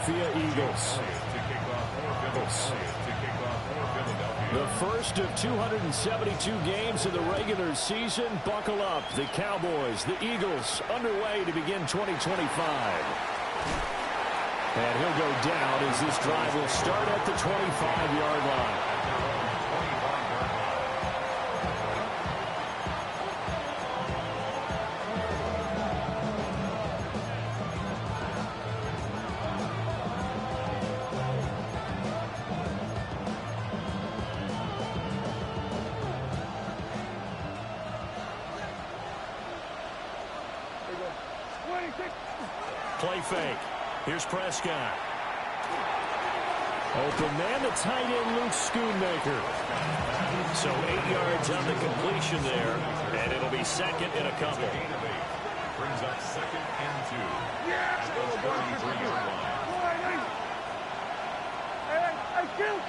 Philadelphia Eagles. The first of 272 games of the regular season. Buckle up. The Cowboys, the Eagles, underway to begin 2025. And he'll go down as this drive will start at the 25-yard line. Play fake. Here's Prescott. Open man, the tight end, Luke Schoonmaker. So 8 yards on the completion there, and it'll be second and a couple. Brings up 2nd and 2. At the 33-yard line. Hey, kill.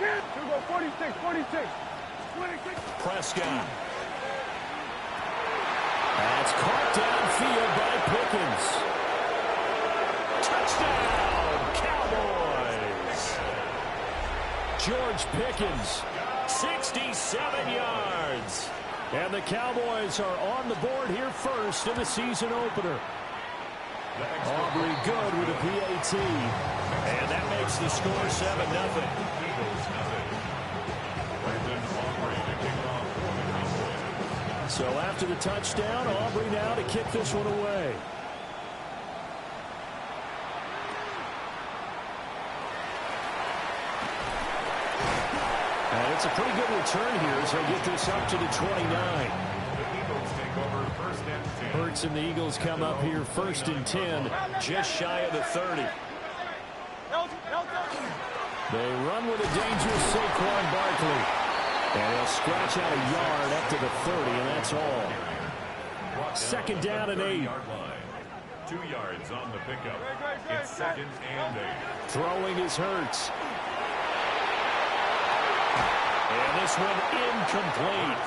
46. Prescott. That's caught downfield by Pickens. Touchdown, Cowboys! George Pickens, 67 yards. And the Cowboys are on the board here first in the season opener. Aubrey good with a PAT. And that makes the score 7-0. So after the touchdown, Aubrey now to kick this one away. And it's a pretty good return here as they get this up to the 29. Hurts and the Eagles come up here 1st and 10, just shy of the 30. They run with a dangerous Saquon Barkley. And they'll scratch out a yard up to the 30, and that's all. 2nd down and 8. 2 yards on the pickup. It's 2nd and 8. Throwing is Hurts. And this one incomplete.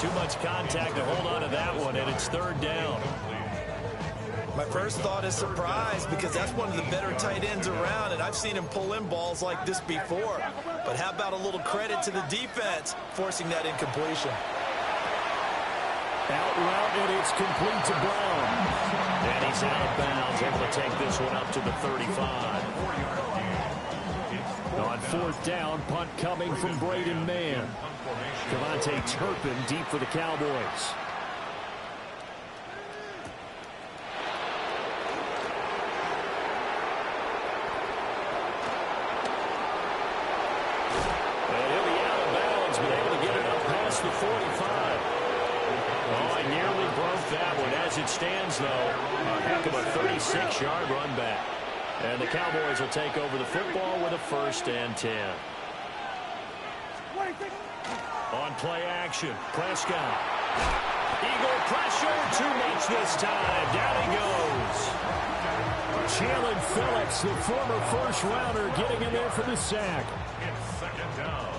Too much contact to hold on to that one, and it's 3rd down. My first thought is surprise because that's one of the better tight ends around, and I've seen him pull in balls like this before. But how about a little credit to the defense forcing that incompletion? Out route, and it's complete to Brown. And he's out of bounds, able to take this one up to the 35. On 4th down, punt coming from Braden Mann. Devontae Turpin deep for the Cowboys. And he'll be out of bounds, but able to get it up past the 45. Oh, I nearly broke that one. As it stands, though, a heck of a 36-yard run back. And the Cowboys will take over the football with a 1st and 10. On play action, Prescott. Eagle pressure, too much this time. Down he goes. Jalen Phillips, the former first-rounder, getting in there for the sack. It's 2nd down.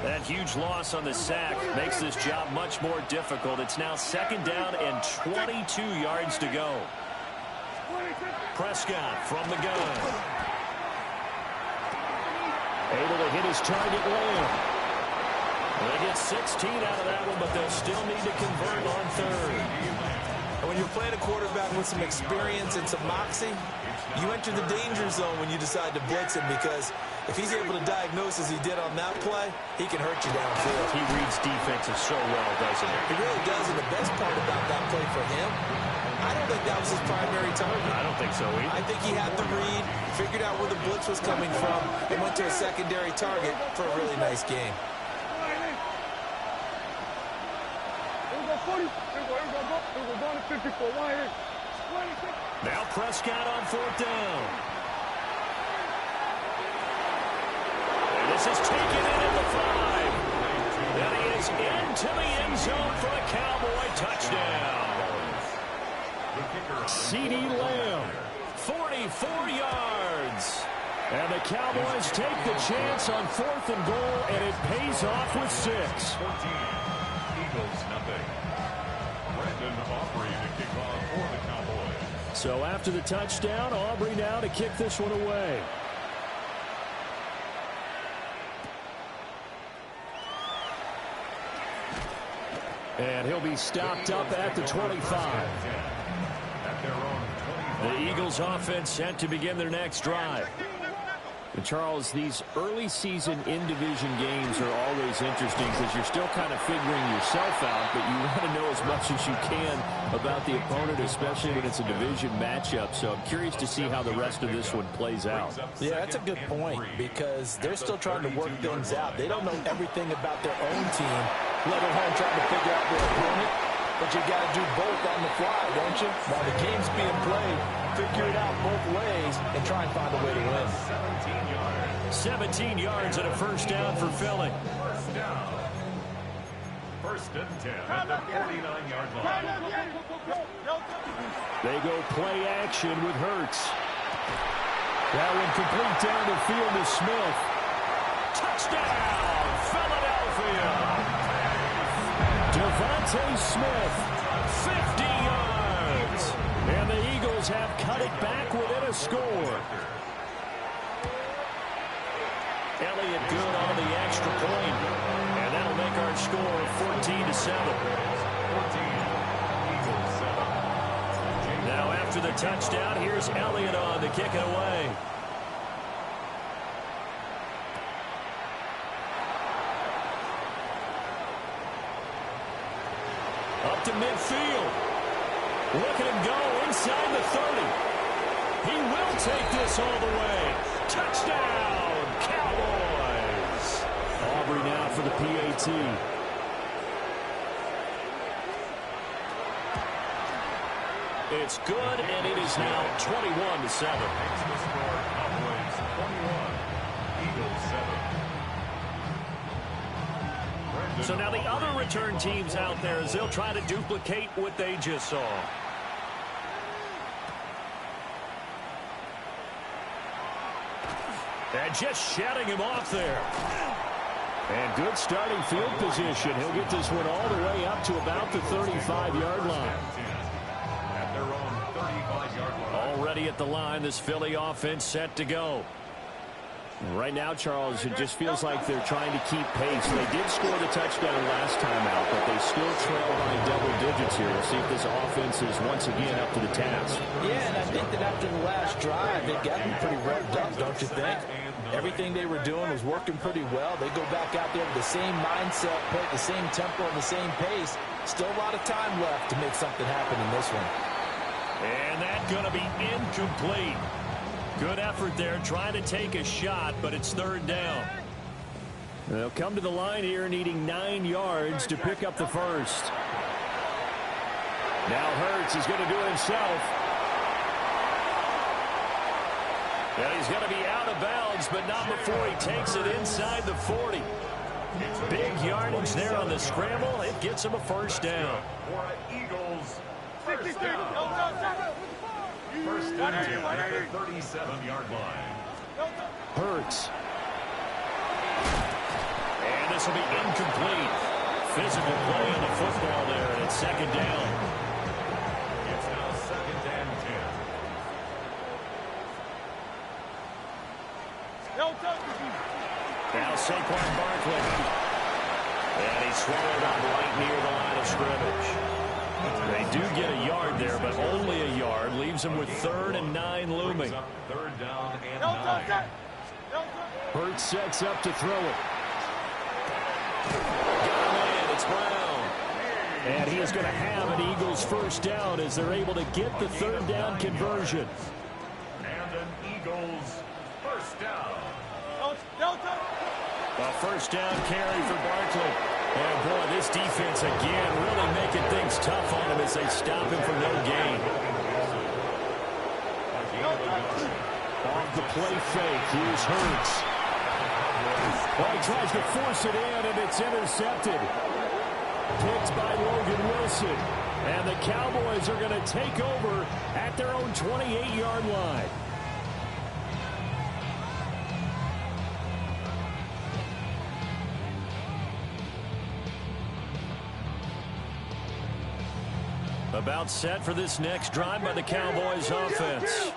That huge loss on the sack makes this job much more difficult. It's now 2nd down and 22 yards to go. Prescott from the gun. Able to hit his target, Lamb. They get 16 out of that one, but they'll still need to convert on 3rd. And when you're playing a quarterback with some experience and some moxie, you enter the danger zone when you decide to blitz him, because if he's able to diagnose as he did on that play, he can hurt you downfield. He reads defenses so well, doesn't he? He really does, and the best part about that play for him, I don't think that was his primary target. I don't think so either. I think he had the read, figured out where the blitz was coming from, and went to a secondary target for a really nice game. Now Prescott on 4th down. And this is taken in at the 5. And he is into the end zone for a Cowboy touchdown. C.D. Lamb, 44 yards. And the Cowboys take the chance on 4th and goal, and it pays off with 6. 14. Eagles nothing. Brandon Aubrey to kick off for the Cowboys. So after the touchdown, Aubrey now to kick this one away. And he'll be stopped up at the 25. The Eagles offense set to begin their next drive. And Charles, these early season in-division games are always interesting because you're still kind of figuring yourself out, but you want to know as much as you can about the opponent, especially when it's a division matchup. So I'm curious to see how the rest of this one plays out. Yeah, that's a good point because they're still trying to work things out. They don't know everything about their own team, let alone trying to figure out their opponent. But you got to do both on the fly, don't you? While the game's being played, figure it out both ways and try and find a way to win. 17 yards and a first down for Philly. First down. First and 10 at the 49-yard line. They go play action with Hurts. That one complete down the field to Smith. Touchdown, Philadelphia. Devontae Smith, 50 yards. And the Eagles have cut it back within a score. Elliott good on the extra point. And that'll make our score 14-7. Now after the touchdown, here's Elliott on to kick it away. Up to midfield. Look at him go inside the 30. He will take this all the way. Touchdown, Cowboys. Aubrey now for the PAT. It's good, and it is now 21-7. Cowboys 21, Eagles 7. So now the other return teams out there as they'll try to duplicate what they just saw. And just shutting him off there. And good starting field position. He'll get this one all the way up to about the 35-yard line. At their own 35-yard line. Already at the line, this Philly offense set to go. Right now, Charles, it just feels like they're trying to keep pace. They did score the touchdown last time out, but they still trail by double digits here. We'll see if this offense is once again up to the task. Yeah, and I think that after the last drive, they got them pretty revved up, don't you think? Everything they were doing was working pretty well. They go back out there with the same mindset, play at the same tempo and the same pace. Still a lot of time left to make something happen in this one. And that's going to be incomplete. Good effort there, trying to take a shot, but it's third down. They'll come to the line here needing 9 yards to pick up the first. Now Hurts is going to do it himself. And he's going to be out of bounds, but not before he takes it inside the 40. Big yardage there on the scramble. It gets him a first down. For Eagles, first down. First and 10 at the 37-yard line. Hurts. And this will be incomplete. Physical play on the football there, and it's second down. It's now second and 10. Now Saquon Barkley. And he's swallowed up right near the line of scrimmage. They do get a yard there, but only a yard. Leaves them with 3rd and 9 looming. Third down and 9. Hurts sets up to throw it. Got him in. It's Brown. And he is going to have an Eagles first down as they're able to get the 3rd down conversion. And an Eagles first down. A first down carry for Barkley. And boy, this defense again really making things tough on him as they stop him for no gain. Off the play fake, here's Hurts. Well, he tries to force it in, and it's intercepted. Picked by Logan Wilson. And the Cowboys are going to take over at their own 28-yard line. About set for this next drive by the Cowboys offense.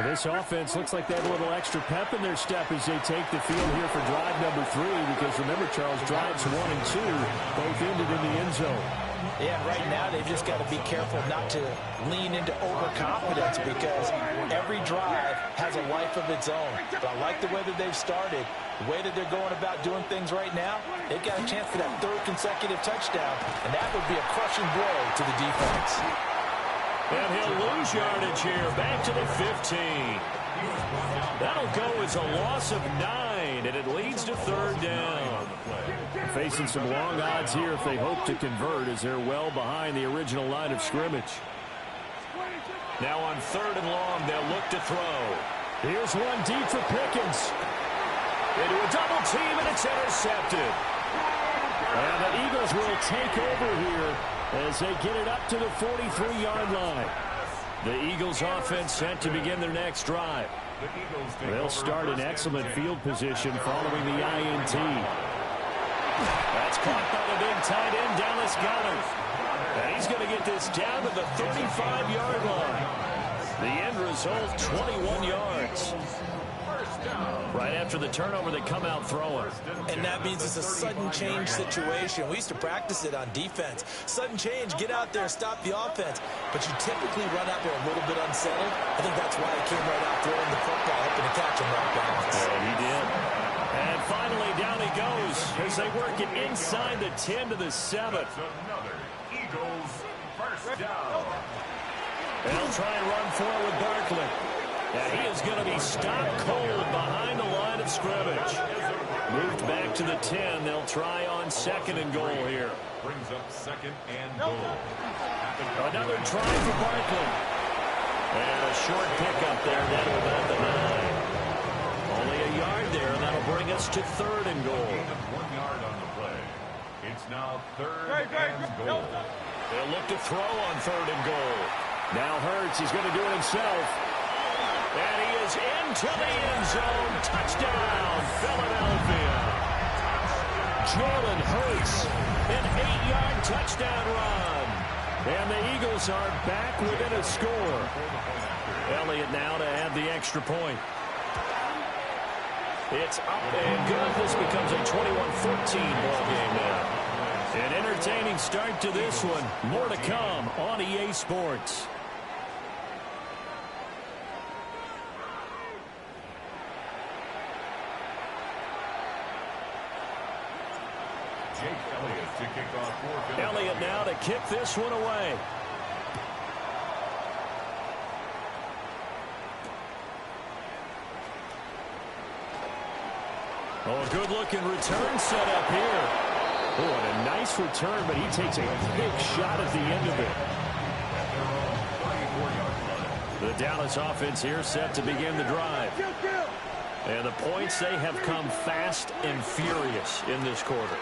This offense looks like they have a little extra pep in their step as they take the field here for drive number 3, because remember, Charles, drives 1 and 2 both ended in the end zone. Yeah, right now they've just got to be careful not to lean into overconfidence, because every drive has a life of its own. But I like the way that they've started, the way that they're going about doing things right now. They've got a chance for that 3rd consecutive touchdown, and that would be a crushing blow to the defense. And he'll lose yardage here, back to the 15. That'll go as a loss of 9, and it leads to 3rd down. Facing some long odds here if they hope to convert, as they're well behind the original line of scrimmage. Now on 3rd and long, they'll look to throw. Here's one deep for Pickens. Into a double team, and it's intercepted. And the Eagles will take over here as they get it up to the 43-yard line. The Eagles offense set to begin their next drive. They'll start in excellent field position following the INT. That's caught by the big tight end, Dallas Goedert. And he's going to get this down to the 35-yard line. The end result, 21 yards. Right after the turnover, they come out throwing. And that means it's a sudden change situation. We used to practice it on defense. Sudden change, get out there, stop the offense. But you typically run out there a little bit unsettled. I think that's why he came right out throwing the football, hoping to catch him off balance. Yeah, he did. And finally, down he goes as they work it inside the 10 to the 7. Another Eagles first down. They'll try and run for it with Barkley. And he is going to be stopped cold behind the line of scrimmage. Moved back to the 10. They'll try on 2nd and goal here. Brings up 2nd and goal. Another try for Barkley. And a short pickup there. That'll about the 9. Only a yard there, and that'll bring us to 3rd and goal. 1 yard on the play. It's now 3rd and goal. They'll look to throw on 3rd and goal. Now Hurts, he's going to do it himself. And he is into the end zone. Touchdown, Philadelphia. Jalen Hurts, an 8-yard touchdown run. And the Eagles are back within a score. Elliott now to add the extra point. It's up and good. This becomes a 21-14 ball game now. An entertaining start to this one. More to come on EA Sports. Jake Elliott to kick off for Philadelphia. Elliott now to kick this one away. Oh, a good-looking return set up here. Oh, and a nice return, but he takes a big shot at the end of it. The Dallas offense here set to begin the drive. And the points, they have come fast and furious in this quarter.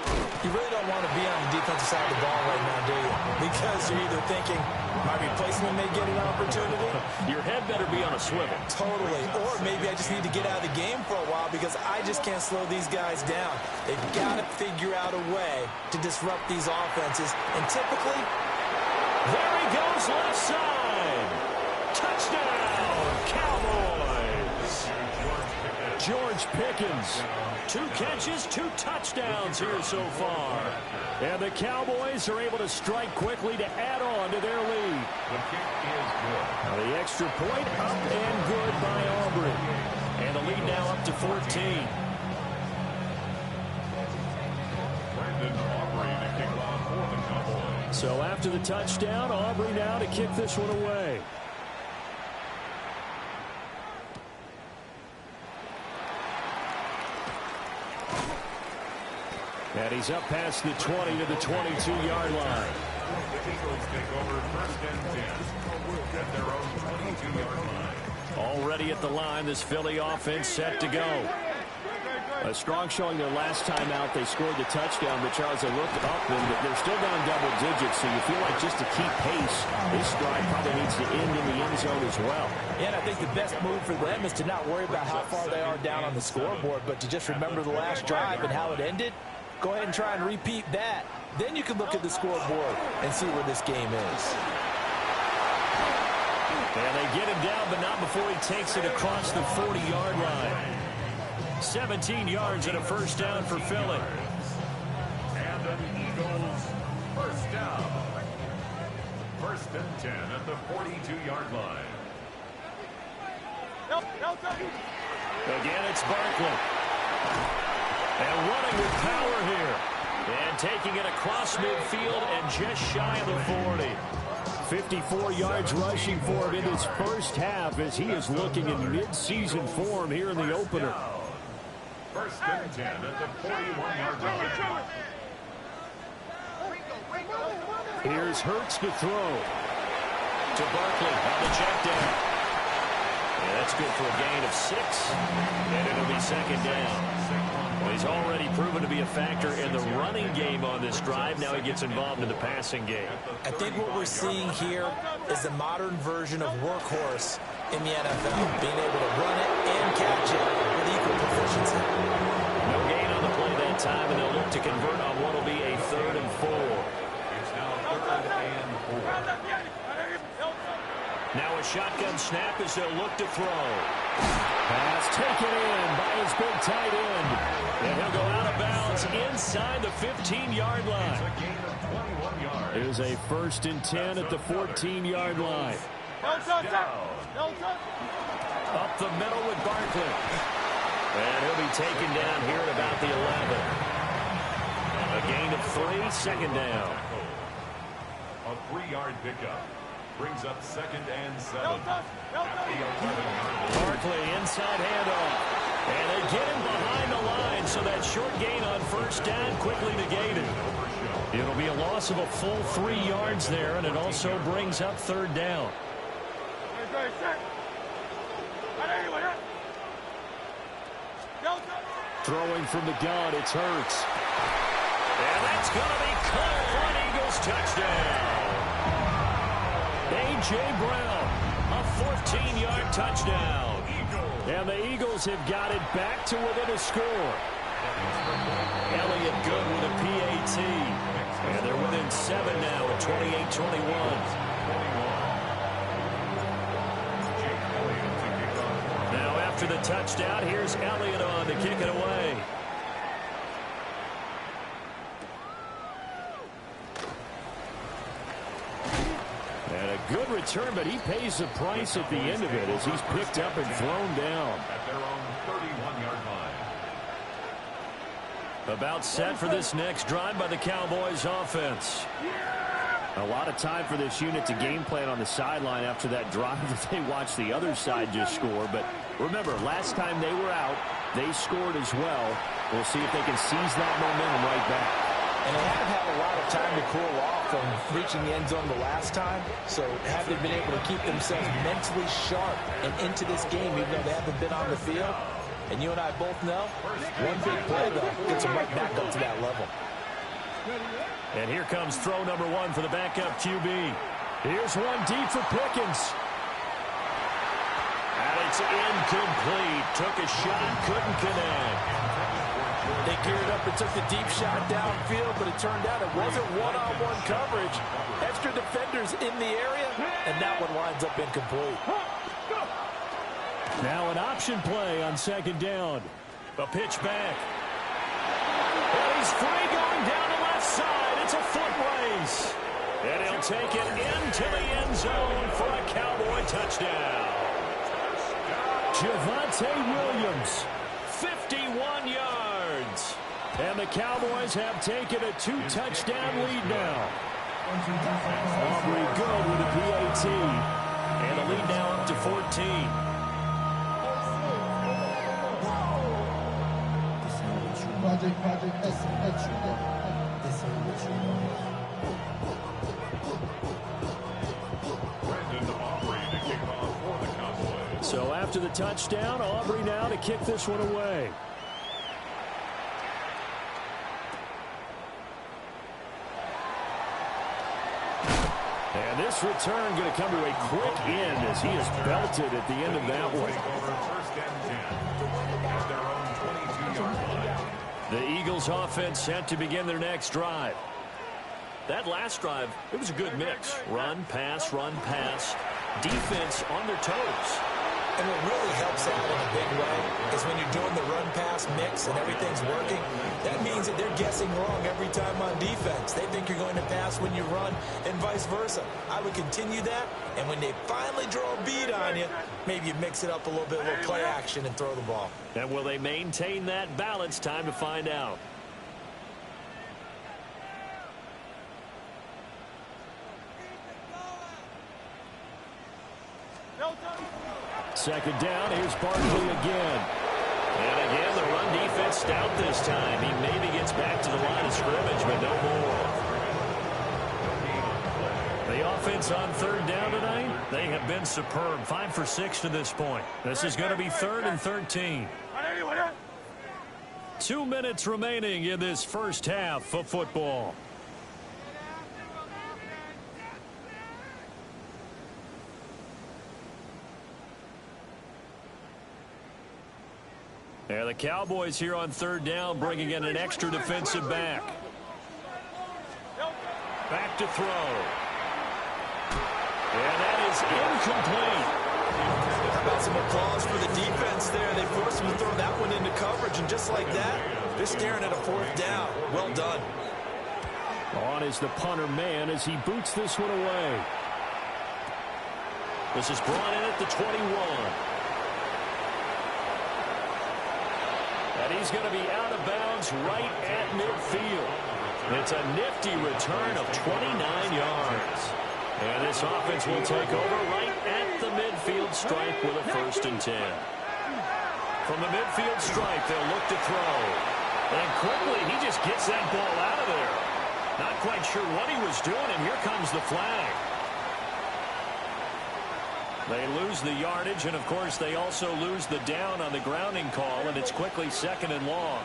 You really don't want to be on the defensive side of the ball right now, do you? Because you're either thinking, my replacement may get an opportunity. Your head better be on a swivel. Totally. Or maybe I just need to get out of the game for a while because I just can't slow these guys down. They've got to figure out a way to disrupt these offenses. And typically, there he goes left side. Touchdown, Cowboys. George Pickens. 2 catches, 2 touchdowns here so far. And the Cowboys are able to strike quickly to add on to their lead. The kick is good. The extra point up and good by Aubrey. And the lead now up to 14. Brandon Aubrey to kick off for the Cowboys. So after the touchdown, Aubrey now to kick this one away. And he's up past the 20 to the 22-yard line. The Eagles take over 1st and 10 at their own 22-yard line. Already at the line, this Philly offense set to go. A strong showing their last time out. They scored the touchdown, but Charles, they looked up, and they're still down double digits, so you feel like just to keep pace, this drive probably needs to end in the end zone as well. Yeah, and I think the best move for them is to not worry about how far they are down on the scoreboard, but to just remember the last drive and how it ended. Go ahead and try and repeat that. Then you can look at the scoreboard and see where this game is. And they get him down, but not before he takes it across the 40-yard line. 17 yards and a first down for Philly. And an Eagles first down. First and 10 at the 42-yard line. Again, it's Barkley. And running with power here. And taking it across midfield and just shy of the 40. 54 yards rushing for him in his first half as he is looking in mid-season form here in the opener. First and 10 at the 41-yard line. Here's Hurts to throw. To Barkley on the check down. Yeah, that's good for a gain of 6. And it'll be second down. Well, he's already proven to be a factor in the running game on this drive. Now he gets involved in the passing game. I think what we're seeing here is a modern version of workhorse in the NFL, being able to run it and catch it with equal proficiency. No gain on the play that time, and they'll look to convert on what will be a 3rd and 4. It's now 3rd and 4. Now a shotgun snap as they'll look to throw. Pass taken in by his big tight end. And he'll go out of bounds inside the 15-yard line. It's a gain of 21 yards. Here's a 1st and 10 at the 14-yard line. Up the middle with Barkley. And he'll be taken down here at about the 11. A gain of 3, second down. A 3-yard pickup. Brings up 2nd and 7. At the 11-yard line. Barkley inside handoff. And they get him behind the line, so that short gain on first down quickly negated. It'll be a loss of a full 3 yards there, and it also brings up 3rd down. Throwing from the gun, it's Hurts. And that's going to be caught for an Eagles touchdown. A.J. Brown, a 14-yard touchdown. And the Eagles have got it back to within a score. Elliott good with a PAT. And they're within 7 now at 28-21. Now after the touchdown, here's Elliott on to kick it away. And a good return, but he pays the price at the end of it as he's picked up and thrown down. At their own 31-yard line. About set for this next drive by the Cowboys offense. A lot of time for this unit to game plan on the sideline after that drive that they watched the other side just score. But remember, last time they were out, they scored as well. We'll see if they can seize that momentum right back. And they haven't had a lot of time to cool off from reaching the end zone the last time, so have they been able to keep themselves mentally sharp and into this game, even though they haven't been on the field? And you and I both know, one big play, though, gets them right back up to that level. And here comes throw number 1 for the backup QB. Here's one deep for Pickens. And it's incomplete. Took a shot, couldn't connect. They geared up and took the deep shot downfield, but it turned out it wasn't one-on-one coverage. Extra defenders in the area, and that one winds up incomplete. Now an option play on 2nd down. A pitch back. And he's free going down the left side. It's a foot race. And he'll take it into the end zone for a Cowboy touchdown. Javonte Williams, 51 yards. And the Cowboys have taken a 2-touchdown lead now. Aubrey good with a PAT. And the lead now up to 14. So after the touchdown, Aubrey now to kick this one away. And this return going to come to a quick end as he is belted at the end of that one. The Eagles offense set to begin their next drive. That last drive, it was a good mix. Run, pass, defense on their toes. And what really helps out in a big way is when you're doing the run-pass mix and everything's working, that means that they're guessing wrong every time on defense. They think you're going to pass when you run and vice versa. I would continue that, and when they finally draw a bead on you, maybe you mix it up a little bit, a little play action, and throw the ball. And will they maintain that balance? Time to find out. Second down, here's Barkley again. And again, the run defense stout this time. He maybe gets back to the line of scrimmage, but no more. The offense on third down tonight, they have been superb. 5 for 6 to this point. This is going to be 3rd and 13. 2 minutes remaining in this first half of football. And the Cowboys here on third down, bringing in an extra defensive back. Back to throw. And that is incomplete. How about some applause for the defense there? They forced him to throw that one into coverage, and just like that, they're staring at a 4th down. Well done. On is the punter man as he boots this one away. This is brought in at the 21. And he's going to be out of bounds right at midfield. It's a nifty return of 29 yards. And this offense will take over right at the midfield stripe with a 1st and 10. From the midfield stripe, they'll look to throw. And quickly, he just gets that ball out of there. Not quite sure what he was doing, and here comes the flag. They lose the yardage, and, of course, they also lose the down on the grounding call, and it's quickly 2nd and long.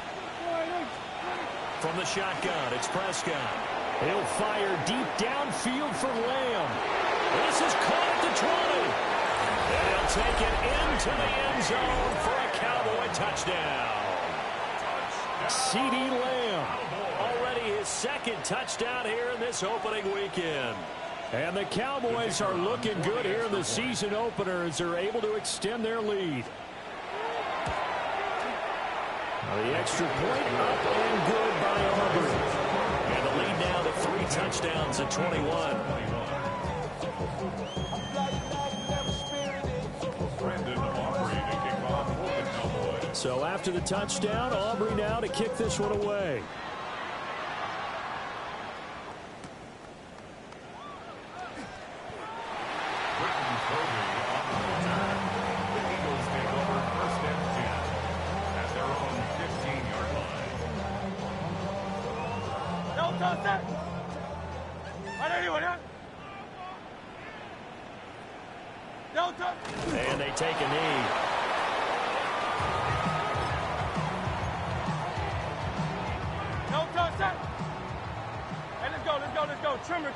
From the shotgun, it's Prescott. He'll fire deep downfield for Lamb. This is caught at the 20. And he'll take it into the end zone for a Cowboy touchdown. CeeDee Lamb, already his 2nd touchdown here in this opening weekend. And the Cowboys are looking good here in the season opener as they're able to extend their lead. The extra point up and good by Aubrey. And the lead now to 3 touchdowns at 21. So after the touchdown, Aubrey now to kick this one away. And they take a knee. No touch that. Hey, let's go. Trim it.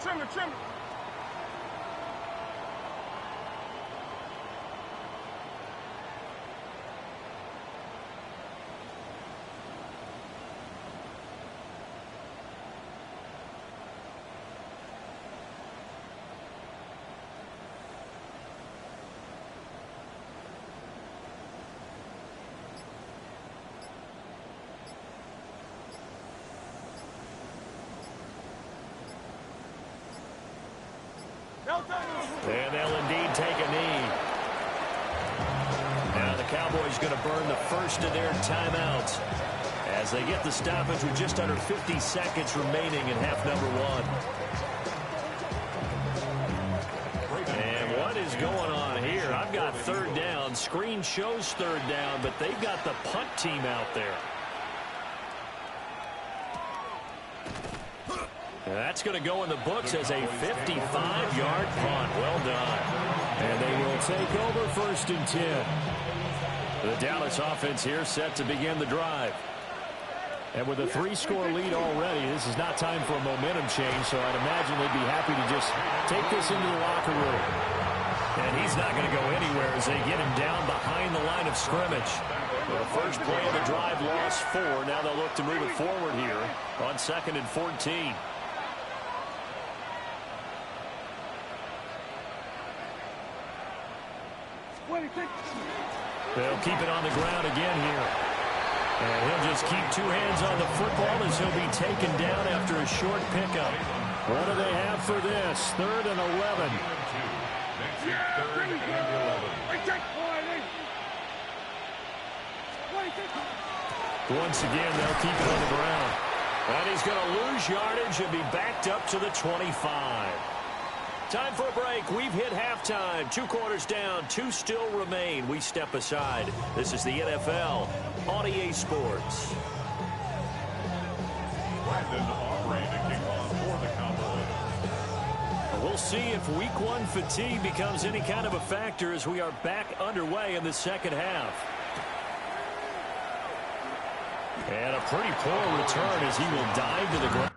And they'll indeed take a knee. Now the Cowboys going to burn the first of their timeouts as they get the stoppage with just under 50 seconds remaining in half number 1. And what is going on here? I've got 3rd down. Screen shows 3rd down, but they've got the punt team out there. That's going to go in the books as a 55-yard punt. Well done. And they will take over 1st and 10. The Dallas offense here set to begin the drive. And with a 3-score lead already, this is not time for a momentum change, so I'd imagine they'd be happy to just take this into the locker room. And he's not going to go anywhere as they get him down behind the line of scrimmage. Well, the first play of the drive lost 4. Now they'll look to move it forward here on 2nd and 14. They'll keep it on the ground again here. And he'll just keep 2 hands on the football as he'll be taken down after a short pickup. What do they have for this? 3rd and 11. Once again, they'll keep it on the ground. And he's going to lose yardage and be backed up to the 25. Time for a break. We've hit halftime. 2 quarters down. 2 still remain. We step aside. This is the NFL on EA Sports. Brandon Aubrey to kick off for the Cowboys. We'll see if Week 1 fatigue becomes any kind of a factor as we are back underway in the second half. And a pretty poor return as he will dive to the ground.